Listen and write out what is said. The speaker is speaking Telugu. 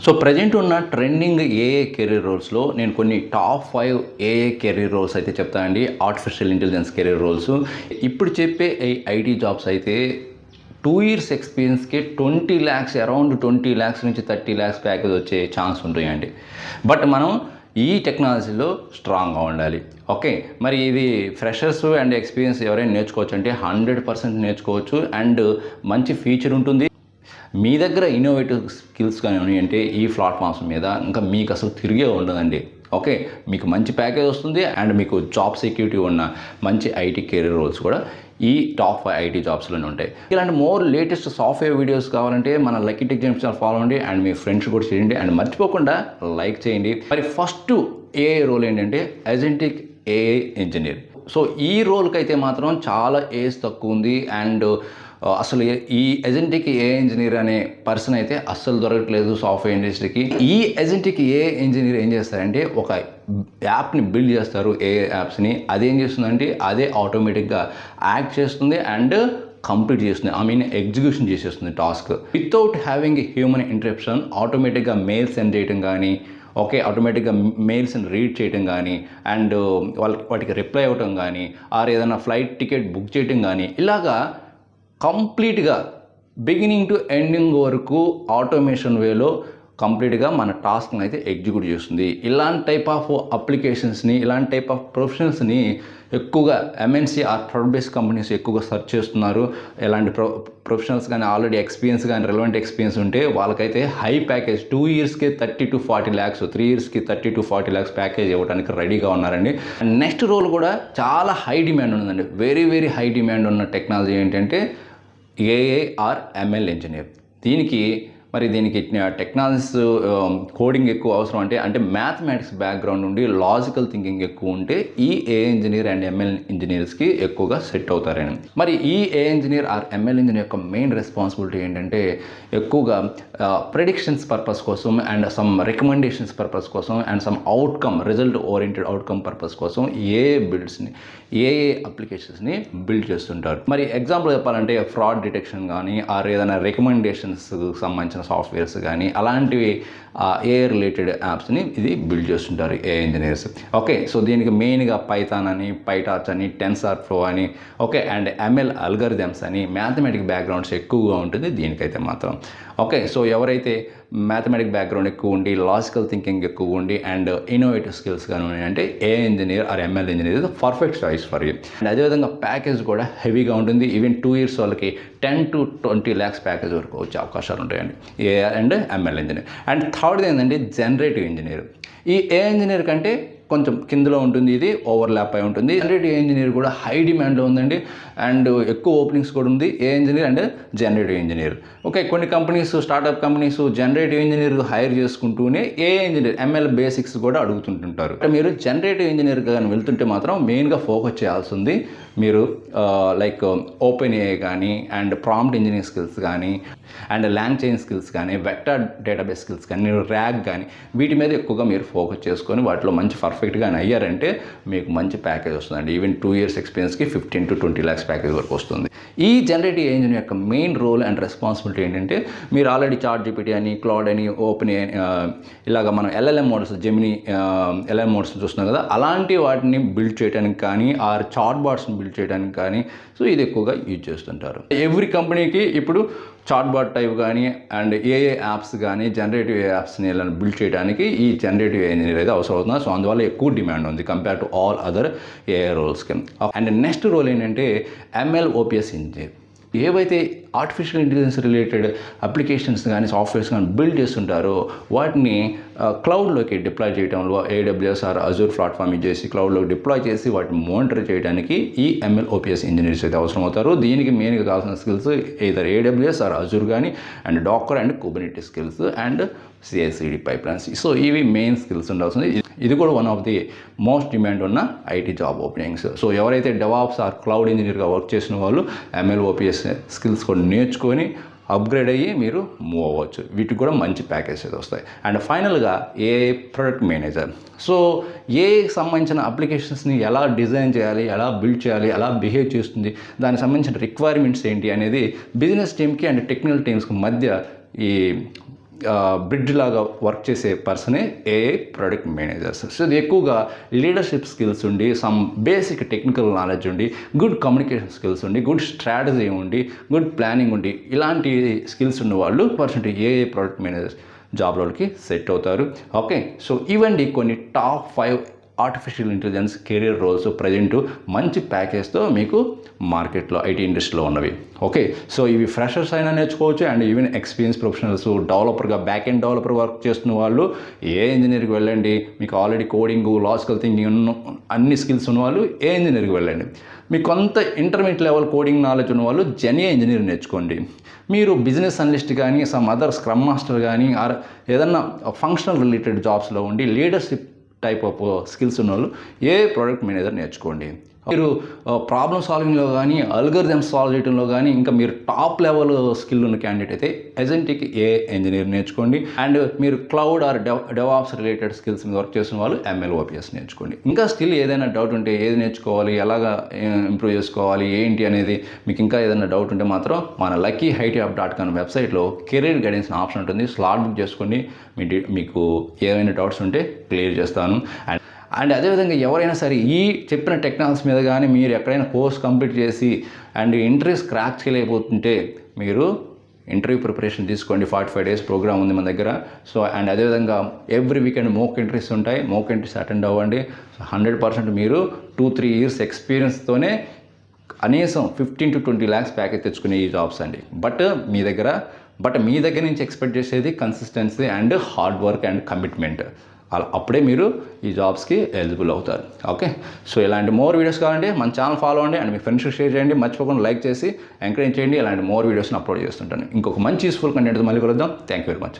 సో ప్రజెంట్ ఉన్న ట్రెండింగ్ ఏఏ కెరీర్ రోల్స్లో నేను కొన్ని టాప్ 5 ఏఏ కెరీర్ రోల్స్ అయితే చెప్తానండి. Artificial intelligence career roles. ఇప్పుడు చెప్పే ఐటీ జాబ్స్ అయితే 2 ఇయర్స్ ఎక్స్పీరియన్స్కి 20 lakhs, అరౌండ్ 20 lakhs నుంచి 30 lakhs ప్యాకేజ్ వచ్చే ఛాన్స్ ఉంటాయండి. బట్ మనం ఈ టెక్నాలజీలో స్ట్రాంగ్గా ఉండాలి. ఓకే, మరి ఇది ఫ్రెషర్స్ అండ్ ఎక్స్పీరియన్స్ ఎవరైనా నేర్చుకోవచ్చు అంటే 100% నేర్చుకోవచ్చు. అండ్ మంచి ఫీచర్ ఉంటుంది. మీ దగ్గర ఇన్నోవేటివ్ స్కిల్స్ కానీ అంటే ఈ ప్లాట్ఫామ్స్ మీద ఇంకా మీకు అసలు తిరిగే ఉండదండి. ఓకే, మీకు మంచి ప్యాకేజ్ వస్తుంది అండ్ మీకు జాబ్ సెక్యూరిటీ ఉన్న మంచి ఐటీ కెరీర్ రోల్స్ కూడా ఈ టాప్ 5 ఐటీ జాబ్స్లోనే ఉంటాయి. ఇలాంటి మోర్ లేటెస్ట్ సాఫ్ట్వేర్ వీడియోస్ కావాలంటే మన lucky tech gems channel follow అవ్వండి అండ్ మీ ఫ్రెండ్స్ కూడా చేయండి అండ్ మర్చిపోకుండా లైక్ చేయండి. మరి ఫస్ట్ ఏఐ రోల్ ఏంటంటే అజెంటిక్ ఏఐ ఇంజనీర్. సో ఈ రోల్కి అయితే మాత్రం చాలా ఏజ్ తక్కువ ఉంది అండ్ అసలు ఈ అజెంటిక్ ఏఐ ఇంజనీర్ అనే పర్సన్ అయితే అస్సలు దొరకట్లేదు సాఫ్ట్వేర్ ఇండస్ట్రీకి. ఈ అజెంటిక్ ఏఐ ఇంజనీర్ ఏం చేస్తారంటే ఒక యాప్ని బిల్డ్ చేస్తారు, ఏఐ యాప్స్ని. అదేం చేస్తుందంటే అదే ఆటోమేటిక్గా యాక్ట్ చేస్తుంది అండ్ కంప్లీట్ చేస్తుంది, ఎగ్జిక్యూషన్ చేసేస్తుంది task without having human interruption. ఆటోమేటిక్గా మెయిల్స్ సెండ్ చేయడం కానీ, ఓకే, ఆటోమేటిక్గా మెయిల్స్ని రీడ్ చేయడం కానీ అండ్ వాటికి రిప్లై అవ్వటం కానీ ఆర్ ఏదైనా ఫ్లైట్ టికెట్ బుక్ చేయడం కానీ ఇలాగా కంప్లీట్గా బిగినింగ్ టు ఎండింగ్ వరకు ఆటోమేషన్ వేలో కంప్లీట్గా మన టాస్క్ని అయితే ఎగ్జిక్యూట్ చేస్తుంది. ఇలాంటి టైప్ ఆఫ్ అప్లికేషన్స్ని, ఇలాంటి టైప్ ఆఫ్ ప్రొఫెషనల్స్ని ఎక్కువగా MNC or product based companies ఎక్కువగా సెర్చ్ చేస్తున్నారు. ఇలాంటి ప్రొఫెషనల్స్ కానీ ఆల్రెడీ ఎక్స్పీరియన్స్ కానీ రెలవెంట్ ఎక్స్పీరియన్స్ ఉంటే వాళ్ళకైతే హై ప్యాకేజ్ 2 ఇయర్స్కి 30 to 40 lakhs, 3 ఇయర్స్కి 30 to 40 lakhs ప్యాకేజ్ ఇవ్వడానికి రెడీగా ఉన్నారండి. అండ్ నెక్స్ట్ రోల్ కూడా చాలా హై డిమాండ్ ఉందండి. వెరీ వెరీ హై డిమాండ్ ఉన్న టెక్నాలజీ ఏంటంటే ఏఐ ఆర్ ఎంఎల్ ఇంజనీర్. దీనికి టెక్నాలజీస్ కోడింగ్ ఎక్కువ అవసరం అంటే మ్యాథమెటిక్స్ బ్యాక్గ్రౌండ్ నుండి లాజికల్ థింకింగ్ ఎక్కువ ఉంటే ఈ ఏఐ ఇంజనీర్ అండ్ ఎంఎల్ ఇంజనీర్స్కి ఎక్కువగా సెట్ అవుతారని. మరి ఈ AI engineer or ML engineer యొక్క మెయిన్ రెస్పాన్సిబిలిటీ ఏంటంటే ఎక్కువగా ప్రెడిక్షన్స్ పర్పస్ కోసం అండ్ సమ్ రికమెండేషన్స్ పర్పస్ కోసం and some result oriented outcome purpose కోసం ఏఐ అప్లికేషన్స్ని బిల్డ్ చేస్తుంటారు. మరి ఎగ్జాంపుల్ చెప్పాలంటే ఫ్రాడ్ డిటెక్షన్ కానీ ఆర్ ఏదైనా రికమెండేషన్స్ సంబంధించిన సాఫ్ట్వేర్స్ కానీ అలాంటివి ఏఐ రిలేటెడ్ యాప్స్ని ఇది బిల్డ్ చేస్తుంటారు ఏఐ ఇంజనీర్స్. ఓకే, సో దీనికి మెయిన్గా పైథాన్ అని, పైటార్చ్ అని, టెన్సార్ఫ్లో అని, ఓకే, అండ్ ఎంఎల్ అల్గరిథమ్స్ అని మ్యాథమెటిక్ బ్యాక్గ్రౌండ్స్ ఎక్కువగా ఉంటుంది దీనికైతే మాత్రం. ఓకే, సో ఎవరైతే మ్యాథమెటిక్ బ్యాక్గ్రౌండ్ ఎక్కువ ఉండి, లాజికల్ థింకింగ్ ఎక్కువ ఉండి అండ్ ఇన్నోవేటివ్ స్కిల్స్ కానీ ఉన్నాయంటే AI engineer or ML engineer is the perfect choice for you. And అదేవిధంగా ప్యాకేజ్ కూడా హెవీగా ఉంటుంది. ఈవెన్ 2 years వాళ్ళకి 10 to 20 lakhs ప్యాకేజ్ వరకు వచ్చే అవకాశాలు ఉంటాయండి AI and ML engineer. And third ఏంటంటే జనరేటివ్ ఇంజనీర్. ఈ ఏఐ ఇంజనీర్ కంటే కొంచెం కిందలో ఉంటుంది, ఇది ఓవర్లాప్ అయి ఉంటుంది. జనరేటివ్ ఇంజనీర్ కూడా హై డిమాండ్లో ఉందండి అండ్ ఎక్కువ ఓపెనింగ్స్ కూడా ఉంది AI engineer and generative engineer. Okay, కొన్ని companies, startup companies generative engineer hire చేసుకుంటూనే ఏఐ ఇంజనీర్ ఎంఎల్ బేసిక్స్ కూడా అడుగుతుంటుంటారు. మీరు జనరేటివ్ ఇంజనీర్ కానీ వెళ్తుంటే మాత్రం మెయిన్గా ఫోకస్ చేయాల్సింది మీరు లైక్ ఓపెన్ ఏఐ కానీ అండ్ ప్రాంప్ట్ ఇంజనీరింగ్ స్కిల్స్ కానీ అండ్ ల్యాంగ్ చైన్ స్కిల్స్ కానీ, వెక్టర్ డేటాబేస్ స్కిల్స్ కానీ, ర్యాగ్ కానీ వీటి మీద ఎక్కువగా మీరు ఫోకస్ చేసుకొని వాటిలో మంచి పర్ఫెక్ట్గా అయ్యారంటే మీకు మంచి ప్యాకేజ్ వస్తుందండి. Even 2 years ఎక్స్పీరియన్స్కి 15 to 20 lakhs package వరకు వస్తుంది. ఈ జనరేటివ్ ఇంజనీర్ యొక్క మెయిన్ రోల్ అండ్ రెస్పాన్సిబిలిటీ ఏంటంటే మీరు ఆల్రెడీ చాట్ జీపీటీ అని, క్లౌడ్ అని, ఓపెన్ ఏఐ ఇలాగ మనం LLM models, Gemini LLM models చూస్తున్నాం కదా, అలాంటి వాటిని బిల్డ్ చేయడానికి కానీ ఆర్ చాట్ బాట్స్ని బిల్డ్ చేయడానికి కానీ సో ఇది ఎక్కువగా యూజ్ చేస్తుంటారు. ఎవ్రీ కంపెనీకి ఇప్పుడు చాట్ బాట్ టైప్ కానీ అండ్ ఏఐ యాప్స్ కానీ జనరేటివ్ ఏఐ యాప్స్ని ఇలా బిల్డ్ చేయడానికి ఈ జనరేటివ్ ఇంజనీర్ అయితే అవసరం అవుతుంది. సో అందువల్ల ఎక్కువ డిమాండ్ ఉంది compare to all other AI రోల్స్కి. అండ్ నెక్స్ట్ రోల్ ఏంటంటే ఎంఎల్ ఓపీఎస్ ఇంజనీర్. ఏవైతే ఆర్టిఫిషియల్ ఇంటెలిజెన్స్ రిలేటెడ్ అప్లికేషన్స్ కానీ సాఫ్ట్వేర్స్ కానీ బిల్డ్ చేస్తుంటారో వాటిని క్లౌడ్లోకి డిప్లాయ్ చేయడంలో AWS or Azure platform use చేసి క్లౌడ్లోకి డిప్లాయ్ చేసి వాటిని మానిటర్ చేయడానికి ఈ ఎంఎల్ ఓపీఎస్ ఇంజనీర్స్ అయితే అవసరం అవుతారు. దీనికి మెయిన్గా కావాల్సిన skills either AWS or Azure కానీ and Docker and Kubernetes skills and CI/CD pipelines. So ఇవి మెయిన్ స్కిల్స్ ఉండాల్సింది. ఇది కూడా one of the most demand ఉన్న ఐటీ జాబ్ ఓపెనింగ్స్. సో ఎవరైతే డెవాప్స్ ఆర్ క్లౌడ్ ఇంజనీర్గా వర్క్ చేసిన వాళ్ళు ఎంఎల్ ఓపీఎస్ స్కిల్స్ కూడా నేర్చుకొని అప్గ్రేడ్ అయ్యి మీరు మూవ్ అవ్వచ్చు. వీటికి కూడా మంచి ప్యాకేజెస్ వస్తాయి. అండ్ ఫైనల్గా ఏఐ ప్రొడక్ట్ మేనేజర్. సో ఏఐకి సంబంధించిన అప్లికేషన్స్ని ఎలా డిజైన్ చేయాలి, ఎలా బిల్డ్ చేయాలి, ఎలా బిహేవ్ చేస్తుంది, దానికి సంబంధించిన రిక్వైర్మెంట్స్ ఏంటి అనేది బిజినెస్ టీమ్కి అండ్ టెక్నికల్ టీమ్స్కి మధ్య ఈ బ్రిడ్జ్ లాగా వర్క్ చేసే పర్సనే ఏఐ ప్రొడక్ట్ మేనేజర్స్. సో ఇది ఎక్కువగా లీడర్షిప్ స్కిల్స్ ఉండి, సమ్ బేసిక్ టెక్నికల్ నాలెడ్జ్ ఉండి, గుడ్ కమ్యూనికేషన్ స్కిల్స్ ఉండి, గుడ్ స్ట్రాటజీ ఉండి, గుడ్ ప్లానింగ్ ఉండి, ఇలాంటి స్కిల్స్ ఉన్న వాళ్ళు ఏఐ ప్రొడక్ట్ మేనేజర్స్ జాబ్లోకి సెట్ అవుతారు. ఓకే, సో ఇవండి కొన్ని top 5 artificial intelligence career roles present మంచి ప్యాకేజ్తో మీకు మార్కెట్లో ఐటీ ఇండస్ట్రీలో ఉన్నవి. ఓకే, సో ఇవి ఫ్రెషర్స్ అయినా నేర్చుకోవచ్చు అండ్ ఈవెన్ ఎక్స్పీరియన్స్ ప్రొఫెషనల్స్, డెవలపర్గా బ్యాక్ ఎండ్ డెవలపర్ వర్క్ చేస్తున్న వాళ్ళు ఏ ఇంజనీర్కి వెళ్ళండి. మీకు ఆల్రెడీ కోడింగ్, లాజికల్ థింకింగ్ అన్ని స్కిల్స్ ఉన్నవాళ్ళు ఏ ఇంజనీర్కి వెళ్ళండి. మీకు కొంత ఇంటర్మీడియట్ లెవెల్ కోడింగ్ నాలెడ్జ్ ఉన్నవాళ్ళు జెన్ఏ ఇంజనీర్ నేర్చుకోండి. మీరు బిజినెస్ అనలిస్ట్ కానీ, సమ్ అదర్ స్క్రమ్ మాస్టర్ కానీ, ఆర్ ఏదన్నా ఫంక్షనల్ రిలేటెడ్ జాబ్స్లో ఉండి లీడర్షిప్ టైప్ ఆఫ్ స్కిల్స్ ఉన్న వాళ్ళు ఏ ప్రోడక్ట్ మేనేజర్ నేర్చుకోండి. మీరు ప్రాబ్లమ్ సాల్వింగ్లో కానీ, అల్గరిథమ్స్ సాల్వ్ చేయడంలో కానీ, ఇంకా మీరు టాప్ లెవెల్ స్కిల్ ఉన్న క్యాండిడేట్ అయితే ఎజెంటిక్ ఏ ఇంజనీర్ నేర్చుకోండి. అండ్ మీరు cloud or DevOps related skills మీద వర్క్ చేసిన వాళ్ళు MLOps నేర్చుకోండి. ఇంకా స్టిల్ ఏదైనా డౌట్ ఉంటే ఏది నేర్చుకోవాలి, ఎలాగా ఇంప్రూవ్ చేసుకోవాలి, ఏంటి అనేది మీకు ఇంకా ఏదైనా డౌట్ ఉంటే మాత్రం మన luckyhitap.com వెబ్సైట్లో కెరీర్ గైడెన్స్ ఆప్షన్ ఉంటుంది. స్లాట్ బుక్ చేసుకోండి. మీకు ఏమైనా డౌట్స్ ఉంటే క్లియర్ చేస్తాను. అండ్ అదేవిధంగా ఎవరైనా సరే ఈ చెప్పిన టెక్నాలజీస్ మీద కానీ మీరు ఎక్కడైనా కోర్స్ కంప్లీట్ చేసి అండ్ ఇంటర్వ్యూస్ క్రాక్ చేయలేకపోతుంటే మీరు ఇంటర్వ్యూ ప్రిపరేషన్ తీసుకోండి. 45 days ప్రోగ్రామ్ ఉంది మన దగ్గర. సో అండ్ అదేవిధంగా ఎవ్రీ వీకెండ్ మోక్ ఇంటర్వ్యూస్ ఉంటాయి. మోక్ ఇంటర్వ్యూస్ అటెండ్ అవ్వండి. 100% మీరు 2-3 years ఎక్స్పీరియన్స్తోనే కనీసం 15 to 20 lakhs ప్యాకేజ్ తెచ్చుకునే ఈ జాబ్స్ అండి. బట్ మీ దగ్గర నుంచి ఎక్స్పెక్ట్ చేసేది consistency and hard work and commitment. అప్పుడే మీరు ఈ జాబ్స్కి ఎలిజిబుల్ అవుతారు. ఓకే, సో ఇలాంటి మోర్ వీడియోస్ కావాలంటే మన ఛానల్ ఫాలో అవ్వండి అండ్ మీ ఫ్రెండ్స్కి షేర్ చేయండి. మర్చిపోకుండా లైక్ చేసి ఎంకరేజ్ చేయండి. ఇలాంటి మోర్ వీడియోస్ని అప్లోడ్ చేస్తుంటాను. ఇంకొక మంచి యూస్ఫుల్ కంటెంట్ మళ్ళీ కలుద్దాం. Thank you very much.